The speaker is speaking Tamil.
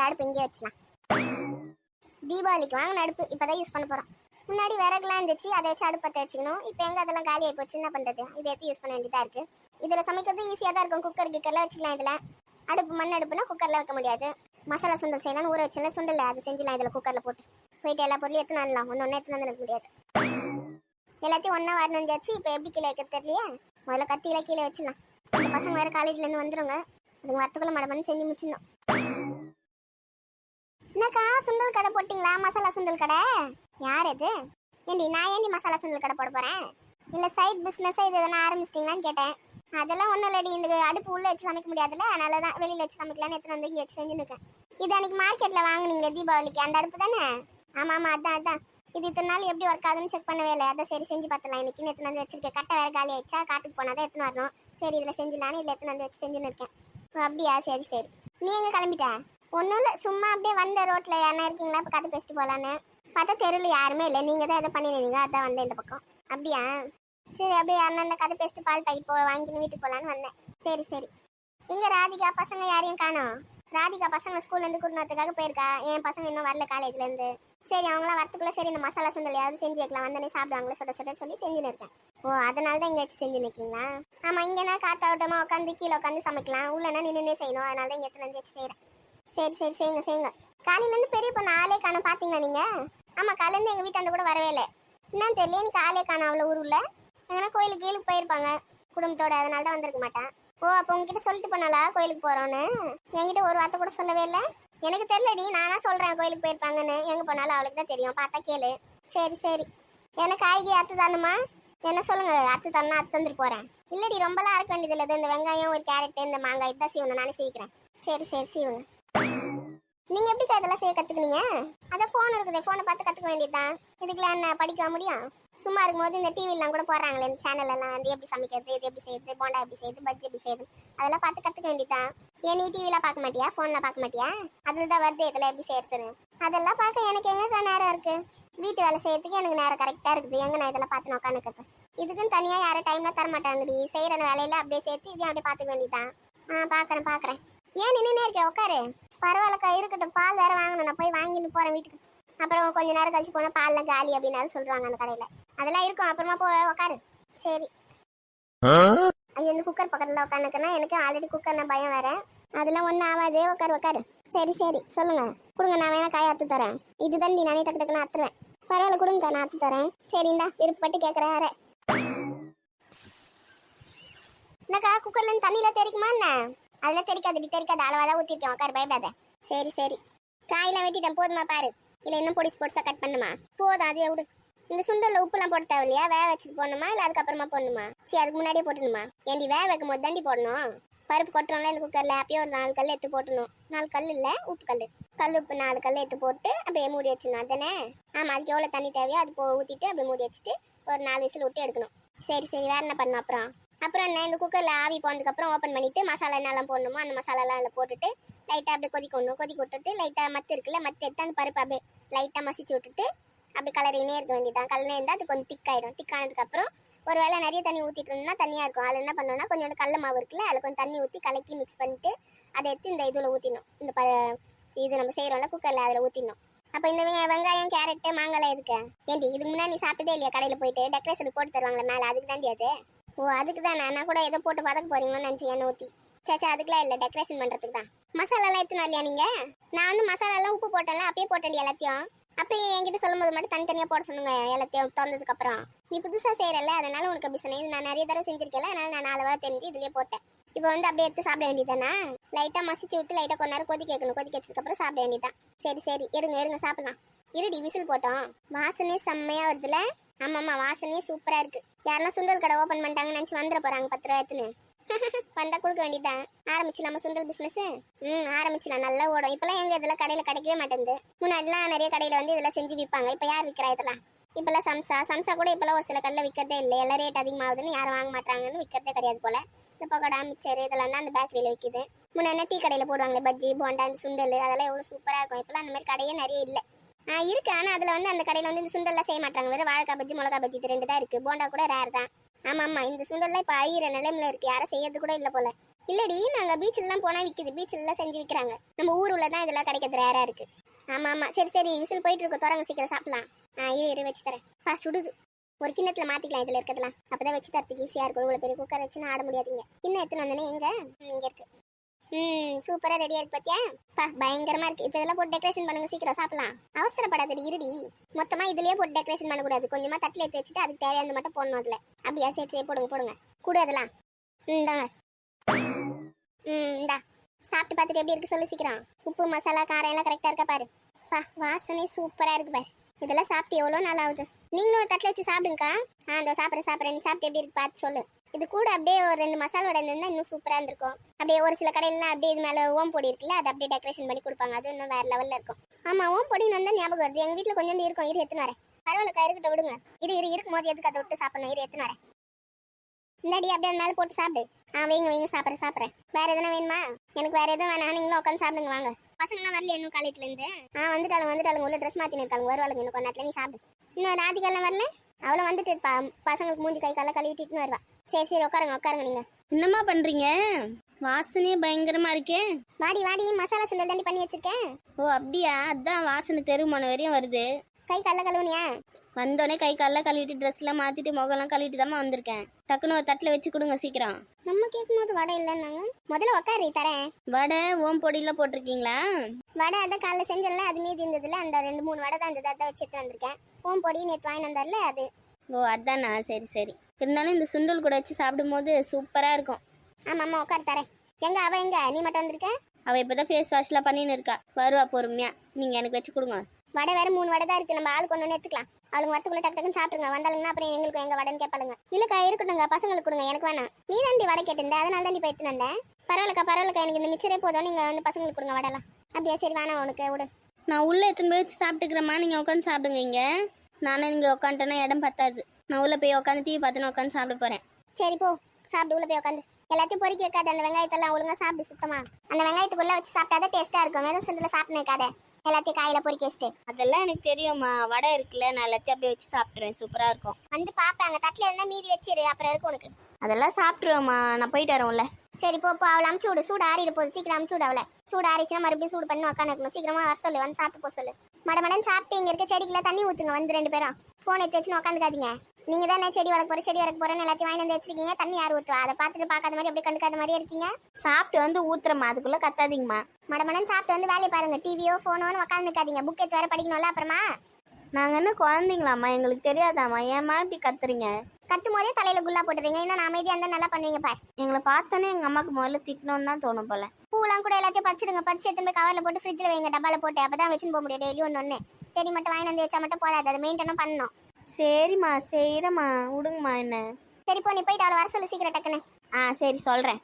அடுப்பு இங்கே வச்சுலாம். தீபாவளிக்கு வாங்கின அடுப்பு இப்போதான் யூஸ் பண்ண போகிறோம். முன்னாடி விறகுலாம் இருந்துச்சு, அதை வச்சு அடுப்பத்தை வச்சுக்கணும். இப்போ எங்கே அதெல்லாம் காலி ஆகி போச்சு, என்ன பண்ணுறது? இதை எடுத்து யூஸ் பண்ண வேண்டியதாக இருக்குது. இதில் சமைக்கிறது ஈஸியாக தான் இருக்கும். குக்கர் கிக்கரில் வச்சுக்கலாம். இதில் அடுப்பு மண் அடுப்புனா குக்கரில் வைக்க முடியாது. மசாலா சுண்டல் செய்யலாம்னு ஊற வச்சுல சுண்டல் அது செஞ்சுலாம். இதில் குக்கரில் போட்டு போயிட்டு எல்லா பொருளையும் எடுத்துன்னு வரலாம். ஒன்று எடுத்துன்னு வந்து முடியாது. எல்லாத்தையும் ஒன்றா வாரின்னு வந்தாச்சு. இப்போ எப்படி கீழே வைக்க தெரியலையே. முதல்ல கத்தியில கீழே வச்சிடலாம். இந்த பசங்க வேறு காலேஜ்லேருந்து வந்துடுங்க. அதுங்க வரத்துக்குள்ள மழை பண்ணி செஞ்சு முடிச்சிடணும். என்னக்கா சுண்டல் கடை போட்டிங்களா? மசாலா சுண்டல் கடை யார் இது? ஏண்டி நான் ஏண்டி மசாலா சுண்டல் கடை போட போகிறேன்? இல்லை சைட் பிஸ்னஸாக இது எதனா ஆரம்பிச்சிட்டிங்களான்னு கேட்டேன். அதெல்லாம் ஒன்றும் இல்லடி, இந்த அடுப்பு உள்ளே வச்சு சமைக்க முடியாதுல்ல, அதனால தான் வெளியில் வச்சு சமைக்கலான்னு எடுத்துன்னு வந்து இங்கே வச்சு செஞ்சுருக்கேன். இது அன்றைக்கி மார்க்கெட்டில் வாங்கினீங்க தீபாவளிக்கு, அந்த அடுப்பு தானே? ஆமாம் அதான். இது இத்தனை நாள் எப்படி ஒர்க் ஆகுதுன்னு செக் பண்ணவே இல்லை. அதை சரி செஞ்சு பார்த்துலாம். இன்றைக்கி எடுத்துன்னு வந்து வச்சிருக்கேன். கட்டை வேறு காலி ஆயிடுச்சா, காட்டுக்கு போனால் தான் எடுத்துன்னு வரணும். சரி இதில் செஞ்சிடலான்னு இதில் எடுத்துன்னு வந்து வச்சு செஞ்சுன்னு இருக்கேன். அப்படியா? சரி. நீ எங்கே கிளம்பிட்டா? ஒன்றும் இல்லை, சும்மா அப்படியே வந்த ரோட்டில் யாரா இருக்கீங்களா இப்போ கதை பேசிட்டு போகலான்னு பார்த்தா தெருவில் யாருமே இல்லை. நீங்கள் தான் எதை பண்ணிருந்தீங்க, அதான் வந்தேன் இந்த பக்கம். அப்படியா? சரி அப்படியே அண்ணன் கதை பேசிட்டு பால் பாக்கெட் வாங்கின்னு வீட்டுக்கு போகலான்னு வந்தேன். சரி. இங்கே ராதிகா பசங்க யாரையும் காணோம். ராதிகா பசங்க ஸ்கூல்லேருந்து கூட்டினதுக்காக போயிருக்கா. என் பசங்க இன்னும் வரல காலேஜ்லேருந்து. சரி அவங்களாம் வரத்துக்குள்ளே சரி இந்த மசாலா சுண்டல் யாவது செஞ்சு வைக்கலாம், வந்தோடனே சாப்பிடுவாங்களே சுட சொல்லி செஞ்சுன்னு இருக்கேன். ஓ அதனால தான் இங்கே வச்சு செஞ்சு நிற்கீங்களா? ஆமாம், இங்கேனா காத்தாவட்டமாக உட்காந்து கீழே உட்காந்து சமைக்கலாம். உள்ளனா நின்றுனே செய்யணும். அதனால தான் இங்கே எடுத்துன்னு வந்து வச்சு செய்கிறேன். சரி செய்யுங்க. காலையிலேருந்து பெரிய பொண்ணு ஆளே காண பார்த்தீங்களா நீங்கள்? ஆமாம், காலையிலேருந்து எங்கள் வீட்டாண்ட கூட வரவே இல்லை. என்னன்னு தெரியல, எனக்கு ஆளே காணும் அவ்வளோ ஊரில். எங்கன்னா கோயிலுக்கு போயிருப்பாங்க குடும்பத்தோட, அதனால தான் வந்திருக்க மாட்டேன். ஓ அப்போ உங்ககிட்ட சொல்லிட்டு போனாலா கோயிலுக்கு போகிறோன்னு? என்கிட்ட ஒரு வார்த்தை கூட சொல்லவே இல்லை. எனக்கு தெரியலடி, நானா சொல்கிறேன் கோயிலுக்கு போயிருப்பாங்கன்னு. எங்கே போனாலும் அவளுக்கு தான் தெரியும், பார்த்தா கேளு. சரி எனக்கு காய்கறி அத்து தானுமா? என்ன சொல்லுங்க, அத்து தானே அத்து தந்துட்டு போகிறேன். இல்லடி ரொம்பலாம் அரைக்க வேண்டியது இல்லை. இந்த வெங்காயம் ஒரு கேரட்டு இந்த மாங்காய் தான் சீவனை நானே சீவிக்கிறேன். சரி சீவுங்க. நீங்கள் எப்படி இதெல்லாம் செய்ய கற்றுக்குனீங்க? அதான் ஃபோன் இருக்குது, ஃபோனை பார்த்து கற்றுக்க வேண்டியதுதான். இதுக்கெல்லாம் என்ன படிக்க முடியும்? சும்மா இருக்கும்போது இந்த டிவிலாம் கூட போடுறாங்களே இந்த சேனல்லாம் வந்து எப்படி சமைக்கிறது, இது எப்படி செய்யுது, போண்டா எப்படி செய்யுது, பஜ்ஜி எப்படி செய்யுது, அதெல்லாம் பார்த்து கற்றுக்க வேண்டியதான். ஏன் நீ டிவிலாம் பார்க்க மாட்டியா, ஃபோனில் பார்க்க மாட்டியா? அதில் தான் வருது இதெல்லாம் எப்படி செய்யறதுன்னு. அதெல்லாம் பார்க்க எனக்கு எங்கே நேரம் இருக்குது? வீட்டு வேலை செய்யறதுக்கு எனக்கு நேரம் கரெக்டாக இருக்குது. எங்கே நான் இதெல்லாம் பார்த்து உட்காந்துக்கிறது? இதுக்குன்னு தனியாக யாரும் டைம்லாம் தர மாட்டாங்கடி. செய்கிற வேலையில அப்படியே சேர்த்து இதையும் அப்படியே பார்த்துக்க வேண்டியதான். பார்க்குறேன். ஏன் நின்றுனே இருக்கேன், உட்காரு. பரவாயில்லக்கா இருக்கட்டும், பால் வேறு வாங்கணும். நான் போய் வாங்கிட்டு போகிறேன் வீட்டுக்கு. அப்புறம் கொஞ்ச நேரம் கழிச்சு போனால் பால்லாம் காலி அப்படின்னு சொல்கிறாங்க அந்த கடையில். அதெல்லாம் இருக்கும், அப்புறமா உட்காரு. சரி. ஐயோ இந்த குக்கர் பக்கத்தில் உட்காந்துக்கன்னா எனக்கு ஆல்ரெடி குக்கர்னா பயம் வேற. அதெல்லாம் ஒன்றும் ஆகாது, உட்காரு. சரி சொல்லுங்க, கொடுங்க, நான் வேணா காய அறுத்து தரேன். இதுதான் நானே டக்குன்னு அறுத்துருவேன். பரவாயில்ல கொடுங்க, நான் அறுத்து தரேன். சரிண்டா, விருப்பப்பட்டு கேட்குறேன். யாரே என்னக்கா குக்கர்லேருந்து தண்ணியில் தெரிக்குமா என்ன? அதெல்லாம் தெரிக்காது, அளவாக தான் ஊற்றிருக்கேன். உட்காரு, பயப்படாத. சரி காயெல்லாம் வெட்டிட்டேன், போதுமா பாரு. இல்லை இன்னும் பொடிசா கட் பண்ணுமா? போதும், அதே விடு. இந்த சுண்டலில் உப்புலாம் போட்டு தேவையில்லையா? வேக வச்சுட்டு போடணுமா இல்லை அதுக்கப்புறமா போடணுமா? சரி அதுக்கு முன்னாடியே போட்டணுமா? ஏண்டி வேக வைக்கும் போது தாண்டி போடணும். பருப்பு கொட்டுறோம்ல இந்த குக்கரில், அப்பயே ஒரு 4 கல் எடுத்து போட்டணும். 4 கல் இல்லை, உப்பு கல் உப்பு 4 கல் எடுத்து போட்டு அப்படியே மூடி வச்சிடணும். அதானே? ஆமாம், அதுக்கு எவ்வளோ தண்ணி தேவையோ அது ஊற்றிட்டு அப்படியே மூடி வச்சுட்டு ஒரு 4 விசில் விட்டு எடுக்கணும். சரி வேறு என்ன பண்ணணும்? அப்புறம் என்ன, இந்த குக்கரில் ஆவி போனதுக்கப்புறம் ஓப்பன் பண்ணிவிட்டு மசாலா என்னெல்லாம் போடணுமோ அந்த மசாலாலாம் அதில் போட்டுட்டு லைட்டாக அப்படியே கொதிக்க விட்டுட்டு லைட்டாக மத்து இருக்குல்ல, மத்து எடுத்து அந்த பருப்பு அப்படியே லைட்டாக மசிச்சு விட்டுட்டு அப்படி கலரினே இருக்க வேண்டியதான். கலனே இருந்தால் அது கொஞ்சம் திக்காயிடும். திக்கானதுக்கப்புறம் ஒரு வேளை நிறைய தண்ணி ஊற்றிட்டு இருந்தோம்னா தண்ணியாக இருக்கும். அதில் என்ன பண்ணோம்னா கொஞ்சம் கடல மாவு இருக்குல்ல, அதில் கொஞ்சம் தண்ணி ஊற்றி கலக்கி மிக்ஸ் பண்ணிட்டு அதை எடுத்து இந்த இதில் ஊற்றிடணும். இது நம்ம செய்கிறோம்ல குக்கரில், அதில் ஊற்றிடணும். அப்போ இந்த வெங்காயம் கேரட்டு மாங்காய்லாம் இருக்கு. ஏண்டி இதுக்கு முன்னாடி நீ சாப்பிட்டதே இல்லையா? கடையில் போயிட்டு டெக்கரேஷனுக்கு போட்டு தருவாங்களே மேலே, அதுக்கு தாண்டி அது? ஓ அதுக்கு தானே, நான் கூட ஏதோ போட்டு பதக்க போறீங்கன்னு நினச்சி எண்ணெய் ஊற்றி. சேச்சா அதுக்கெலாம் இல்லை, டெக்கரேஷன் பண்ணுறதுக்கு தான். மசாலாலாம் எடுத்துன்னு இல்லையா நீங்கள்? நான் வந்து மசாலாலாம் உப்பு போட்டேன்ல, அப்பயே போட்டேன் எல்லாத்தையும். அப்படியே என்கிட்ட சொல்லும் போது மட்டும் தனித்தனியாக போட சொன்னுங்க எல்லாத்தையும் திறந்ததுக்கப்புறம். நீ புதுசாக செய்கிறல்ல, அதனால உனக்கு அப்படி சொன்னேன். நான் நிறைய தடவை செஞ்சிருக்கேன், அதனால நான் 4 வாரம் தெரிஞ்சு இதுலேயே போட்டேன். இப்போ வந்து அப்படியே எடுத்து சாப்பிட வேண்டியதானா? லைட்டாக மசிச்சு விட்டு லைட்டாக கொஞ்ச நேரம் கொதிக்க வைக்கணும். கொதிக்க வச்சதுக்கப்புறம் சாப்பிட வேண்டியதான். சரி எடுங்க சாப்பிடலாம். இருடி விசில் போட்டோம். வாசனையே செம்மையாக வருதுல? ஆமாம்மா, வாசனையே சூப்பராக இருக்குது. யாருன்னா சுண்டல் கடை ஓப்பன் பண்ணிட்டாங்கன்னு நினச்சி வந்துட போகிறாங்க 10 ரூபா எடுத்துன்னு. வந்தால் கொடுக்க வேண்டியதான். ஆரம்பிச்சிடலாமா சுண்டல் பிஸ்னஸ்? ஆரம்பிச்சிடலாம், நல்லா ஓடும். இப்போலாம் எங்கள் இதெல்லாம் கடையில் கிடைக்கவே மாட்டேங்குது. முன்னாடிலாம் நிறைய கடையில் வந்து இதெல்லாம் செஞ்சு விற்பாங்க. இப்போ யார் விற்கிறா இதெல்லாம்? இப்போல்லாம் சம்சா கூட இப்போல்லாம் ஒரு சில கடையில் விற்கிறதே இல்லை. எல்லாம் ரேட் அதிகமாகுதுன்னு யாரும் வாங்க மாட்டாங்கன்னு விற்கிறதே கிடையாது போல். இந்த பக்கோடா மிச்சர் இதெல்லாம் தான் அந்த பேக்கரியில் விற்கிது. முன்னாடி டீ கடையில் போடுவாங்களே பஜ்ஜி போண்டா அந்த சுண்டல், அதெல்லாம் எவ்வளோ சூப்பராக இருக்கும். இப்போலாம் அந்த மாதிரி கடையே நிறைய இல்லை. இருக்கு, ஆனால் அதில் வந்து அந்த கடையில் வந்து இந்த சுண்டல்லாம் செய்ய மாட்டாங்க. வெறும் வாழைக்காய் பஜ்ஜி மிளகா பஜ்ஜி இது 2 தான் இருக்குது. போண்டா கூட ரேர் தான். ஆமாம் இந்த சுண்டல்லாம் இப்போ அழியிற நிலைமையில் இருக்குது. யாரும் செய்யறது கூட இல்லை போல். இல்லடி நாங்க பீச்லாம் போனா விக்குது, பீச்லாம் செஞ்சு விக்கிறாங்க. நம்ம ஊருல தான் இதெல்லாம் கிடைக்கிறது ரேரா இருக்கு. ஆமா ஆமா, சரி சரி, விசில் போயிட்டு இருக்கு, தொடங்க சீக்கிரம் சாப்பிடலாம். இரு வச்சு தரேன். சுடுது. ஒரு கிண்ணத்துல மாத்திக்கலாம் இதுல இருக்கிறதுலாம், அப்பதான் வச்சு தரத்துக்கு ஈஸியா இருக்கும். இவ்வளவு பெரிய குக்கர் வச்சுன்னு ஆட முடியாதீங்க. கிண்ணம் எத்தனை வந்தனே எங்க இங்க இருக்கு. சூப்பரா ரெடியா இருக்கு பாத்தியா? பயங்கரமா இருக்கு. இப்ப இதெல்லாம் போட்டு டெக்கரேஷன் பண்ணுங்க, சீக்கிரம் சாப்பிடலாம். அவசரப்படாதடி, இருடி. மொத்தமா இதுலயே போட்டு டெக்கரேஷன் பண்ண கூடாது, கொஞ்சமா தட்டுல எடுத்து வச்சுட்டு அதுக்கு தேவையானது மட்டும் போடணும் அதுல. அப்படியா? சரி சரி, போடுங்க போடுங்க, கூட அதெல்லாம். இந்தாங்க. இந்தா சாப்பிட்டு பார்த்துட்டு எப்படி இருக்கு சொல்லு சீக்கிரம். உப்பு மசாலா காரம் எல்லாம் கரெக்டா இருக்கா பாரு. வாசனை சூப்பரா இருக்கு பாரு. இதெல்லாம் சாப்பிட்டு எவ்வளவு நாள் ஆகுது. நீங்களும் ஒரு தட்டில் வச்சு சாப்பிடுங்கக்கா. இதோ சாப்பிட்றேன். நீ சாப்பிட்டு எப்படி இருக்கு பார்த்து சொல்லு. இது கூட அப்படியே ஒரு 2 மசாலா வடை இருந்தா இன்னும் சூப்பரா இருந்திருக்கும். அப்படியே ஒரு சில கடையிலாம் அப்படியே இது மேல ஓம் பொடி இருக்குல்ல, அது அப்படியே டெக்கரேஷன் பண்ணி கொடுப்பாங்க, அது இன்னும் வேற லெவல்ல இருக்கும். ஆமா, ஓம் பொடின்னு வந்தா ஞாபகம் வருது, எங்க வீட்டுல கொஞ்சம் இருக்கும். இரு எத்தனை வரேன். பரவாயில்லக்கா, இருக்கட்டும் விடுங்க. இரு இருக்கும் போது எதுக்கு அதை விட்டு சாப்பிடணும். இரு எத்தனை வரேன். இந்தாடி அப்படியே அந்த மேல போட்டு சாப்பிடு. வைங்க சாப்பிட்றேன். வேற எதுனா வேணுமா? எனக்கு வேற எதுவும் வேணாம், நீங்களும் உட்காந்து சாப்பிடுங்க வாங்க. பசங்களாம் வரல இன்னும் காலேஜ்ல இருந்து? வந்துட்டாளுங்க. உள்ள ட்ரெஸ் மாத்தின்னு இருக்காங்க, வருவாளுங்க இன்னும் கொஞ்ச நேரத்துல. நீ சாப்பிடு. இன்னும் ராதிகாலாம் வரல? அவளை வந்துட்டு இருப்பா, பசங்களுக்கு மூஞ்சி கை கால கழுவிட்டு வருவா. சரி உட்காருங்க நீங்க. என்னம்மா பண்றீங்க? வாசனையே பயங்கரமா இருக்கே. வாடி மசாலா சுண்டல் தாண்டி பண்ணி வச்சிருக்கேன். ஓ அப்படியா? அதான் வாசனை தெருமணம் வரையும் வருது. கை கால கழுவுனியா? வந்தோடனே கை காலெல்லாம் கழுவிட்டு ட்ரெஸ் எல்லாம் மாத்திட்டு முகம்லாம் கழுவிட்டு தான் வந்திருக்கேன். டக்குன்னு ஒரு தட்டுல வச்சு கொடுங்க சீக்கிரம். நம்ம கேட்கும் போது வடை இல்லைன்னாங்க. முதல்ல உட்காரு தரேன். வடை ஓம் பொடியில போட்டிருக்கீங்களா? வடை அதான் காலைல செஞ்சல, அது மீதி இருந்ததுல அந்த 2-3 வடை தான் இருந்தது, அதான் வச்சுட்டு வந்திருக்கேன். ஓம் பொடி நேற்று வாங்கி வந்தார்ல அது. ஓ அதானா, சரி. இருந்தாலும் இந்த சுண்டல் கூட வச்சு சாப்பிடும் போது சூப்பரா இருக்கும். ஆமா உட்காரு தரேன். எங்க நீ மட்டும் வந்திருக்க? அவ இப்பதான் ஃபேஸ் வாஷ்லாம் பண்ணின்னு இருக்கா, வருவா பொறுமையா. நீங்க எனக்கு வச்சு கொடுங்க. வடை வேற 3 வடை தான் இருக்கு, நம்ம ஆளுக்கு ஒன்று எடுத்துக்கலாம். அவளுங்க வரத்துக்குள்ள டக்குன்னு சாப்பிடுங்க. வந்தாலுங்கன்னா அப்புறம் எங்களுக்கு எங்க வடைன்னு கேட்பாளுங்க. இல்லக்கா இருக்கட்டுங்க, பசங்களுக்கு கொடுங்க, எனக்கு வேணாம். நீ தாண்டி வடை கேட்டிருந்த, அதனால தாண்டி போய் எடுத்துன்னு வந்தேன். பரவாயில்லக்கா, எனக்கு இந்த மிச்சரே போதும், நீங்க வந்து பசங்களுக்கு கொடுங்க வடைலாம். அப்படியா? சரி வேணாம் உனக்கு விடு. நான் உள்ள எத்தனை போய் வச்சு சாப்பிட்டுக்கிறேம்மா, நீங்க உட்காந்து சாப்பிடுங்க. இங்க நானே இங்க உட்காந்துட்டேன்னா இடம் பத்தாது. நான் உள்ள போய் உட்காந்து டிவி பார்த்துன்னு உட்காந்து சாப்பிட போறேன். சரி போ சாப்பிடு, உள்ள போய் உட்காந்து. எல்லாத்தையும் பொறுக்கி வைக்காத, அந்த வெங்காயத்தெல்லாம் ஒழுங்கா சாப்பிடு சுத்தமா. அந்த வெங்காயத்துக்குள்ள வச்சு சாப்பிட்டாதான் டேஸ்டா இருக்கும், வெறும் சுண்டல சாப்பிட்டு வைக்காத. எல்லாத்தையும் காயில பொறுக்கி வச்சுட்டு. அதெல்லாம் எனக்கு தெரியுமா, வடை இருக்குல்ல, நான் எல்லாத்தையும் அப்படியே வச்சு சாப்பிட்டுருவேன். சூப்பரா இருக்கும். வந்து பாப்பாங்க தட்டுல இருந்தா மீதி வச்சிரு, அப்புறம் இருக்கும் உனக்கு. அதெல்லாம் சாப்பிட்டுருவேம்மா, நான் போயிட்டு வரேன்ல. சரி போ அவளை அமுச்சு விடு, சூடு ஆறிடு போகுது, சீக்கிரம் அமுச்சு விடு அவளை. சூடு ஆறிச்சுன்னா மறுபடியும் சூடு பண்ணி உட்காந்து இருக்கணும். சீக்கிரமா வர சொல்லு, வந்து சாப்பிட்டு போ சொல்லு. மடமடன் சாப்பிட்டு இங்க இருக்க செடிக்குள்ள தண்ணி ஊத்துங்க, வந்து 2 பேரும். போன் எடுத்து வச்சுன்னு உட்காந்துக்காதீங்க. நீங்க தானே செடி வளர்க்க போறேன்னு எல்லாத்தையும் வாங்கி வந்து வச்சிருக்கீங்க. தண்ணி யார் ஊத்துவா? அதை பார்த்துட்டு பார்க்காத மாதிரி அப்படியே கண்டுக்காத மாதிரி இருக்கீங்க. சாப்பிட்டு வந்து ஊத்துறமா, அதுக்குள்ள கத்தாதீங்கம்மா. மடமடன் சாப்பிட்டு வந்து வேலையை பாருங்க. டிவியோ போனோன்னு உட்காந்துக்காதீங்க, புக் எடுத்து வர படிக்கணும்ல அப்புறமா. நாங்க என்ன குழந்தைங்களாம்மா, எங்களுக்கு தெரியாதாம்மா, ஏம்மா இப்படி கத்துறீங்க? கத்தும் போதே தலையில குல்லா போட்டுறீங்க. இன்னும் நான் அமைதியா இருந்தா நல்லா பண்ணுவீங்க பாரு. எங்களை பார்த்தோன்னே எங்க அம்மாக்கு முதல்ல திட்டணும்னு தான் தோணும் போல. பூலாம் கூட எல்லாத்தையும் பறிச்சிடுங்க, பறிச்சு எடுத்து போய் கவர்ல போட்டு ஃப்ரிட்ஜில் வைங்க, டப்பால போட்டு. அப்பதான் வச்சுன்னு போக முடியும் டெய்லி ஒன்று. செடி மட்டும் வாங்கி வந்து வச்சா மட்டும் போதாது, அதை மெயின்டெனும் பண்ணணும். சரிம்மா செய்யறம்மா, விடுங்கம்மா என்ன. சரி போ, நீ போயிட்டு அவளை வர சொல்லு சீக்கிரம் டக்குன்னு. சரி சொல்றேன்.